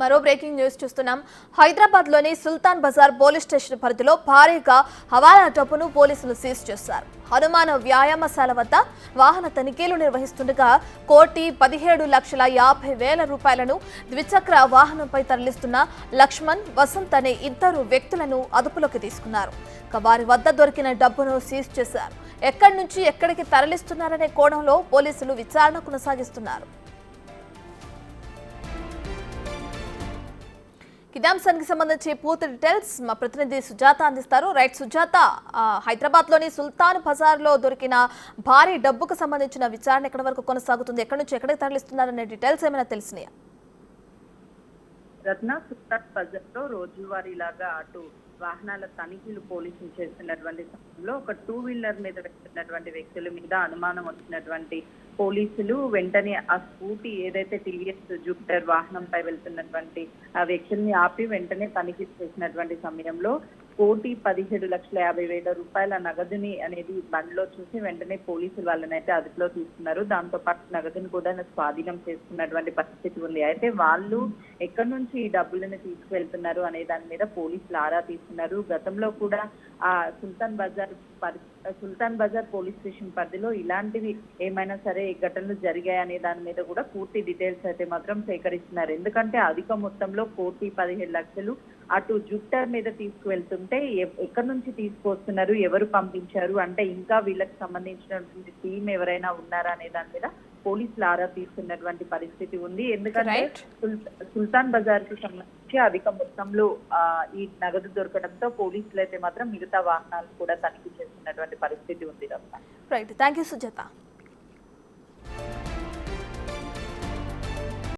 మరో breaking news చూస్తున్నాం. హైదరాబాద్ లోని సుల్తాన్ బజార్ పోలీస్ స్టేషన్ పరిధిలో భారీగా హవాలా డబ్బును పోలీసులు సీజ్ చేశారు. హనుమాన్ వ్యాయామశాల వద్ద వాహన తనిఖీలు నిర్వహిస్తుండగా 1,17,50,000 రూపాయలను ద్విచక్ర వాహనంపై తరలిస్తున్న లక్ష్మణ్, వసంత్ అనే ఇద్దరు వ్యక్తులను అదుపులోకి తీసుకున్నారు. వారి వద్ద దొరికిన డబ్బును సీజ్ చేశారు. ఎక్కడి నుంచి ఎక్కడికి తరలిస్తున్నారనే కోణంలో పోలీసులు విచారణ కొనసాగిస్తున్నారు. ఇదే అంశానికి సంబంధించి పూర్తి డీటెయిల్స్ మా ప్రతినిధి సుజాత అందిస్తారు. రైట్ సుజాత, హైదరాబాద్ లోని సుల్తాన్ బజార్ లో దొరికిన భారీ డబ్బుకు సంబంధించిన విచారణ ఎక్కడి వరకు కొనసాగుతుంది, ఎక్కడి నుంచి ఎక్కడికి తరలిస్తున్నారనే డీటెయిల్స్ ఏమైనా తెలిసినాయా? రత్న, సుల్తాన్ బజార్ లో రోజువారీలాగా అటు వాహనాల తనిఖీలు పోలీసులు చేస్తున్నటువంటి సమయంలో ఒక 2 వీలర్ మీద వెళ్తున్నటువంటి వ్యక్తుల మీద అనుమానం వచ్చినటువంటి పోలీసులు వెంటనే ఆ స్కూటీ ఏదైతే టీవీఎస్ జూపిటర్ వాహనంపై వెళ్తున్నటువంటి ఆ వ్యక్తుల్ని ఆపి వెంటనే తనిఖీ చేసినటువంటి సమయంలో 1,17,50,000 రూపాయల నగదుని అనేది బండిలో చూసి వెంటనే పోలీసులు వాళ్ళనైతే అదుపులో తీసుకున్నారు. దాంతో పాటు నగదుని కూడా స్వాధీనం చేసుకున్నటువంటి పరిస్థితి ఉంది. అయితే వాళ్ళు ఎక్కడి నుంచి ఈ డబ్బులను తీసుకువెళ్తున్నారు అనే దాని మీద పోలీసులు ఆరా తీస్తున్నారు. గతంలో కూడా ఆ సుల్తాన్ బజార్ పోలీస్ స్టేషన్ పరిధిలో ఇలాంటివి ఏమైనా సరే ఘటనలు జరిగాయనే దాని మీద కూడా పూర్తి డీటెయిల్స్ అయితే మాత్రం సేకరిస్తున్నారు. ఎందుకంటే అధిక మొత్తంలో 1,17,00,000 అటు జూపిటర్ మీద తీసుకువెళ్తుంటే ఎక్కడి నుంచి తీసుకొస్తున్నారు, ఎవరు పంపించారు, అంటే ఇంకా వీళ్ళకి సంబంధించినటువంటి టీం ఎవరైనా ఉన్నారా అనే దాని మీద పోలీసులు ఆరా తీస్తున్నటువంటి పరిస్థితి ఉంది. ఎందుకంటే సుల్తాన్ బజార్ కి సంబంధించి అధిక మొత్తంలో ఈ నగదు దొరకడంతో పోలీసులు అయితే మాత్రం మిగతా వాహనాలు కూడా తనిఖీ చేస్తున్నటువంటి పరిస్థితి ఉంది. Right, thank you Sujatha.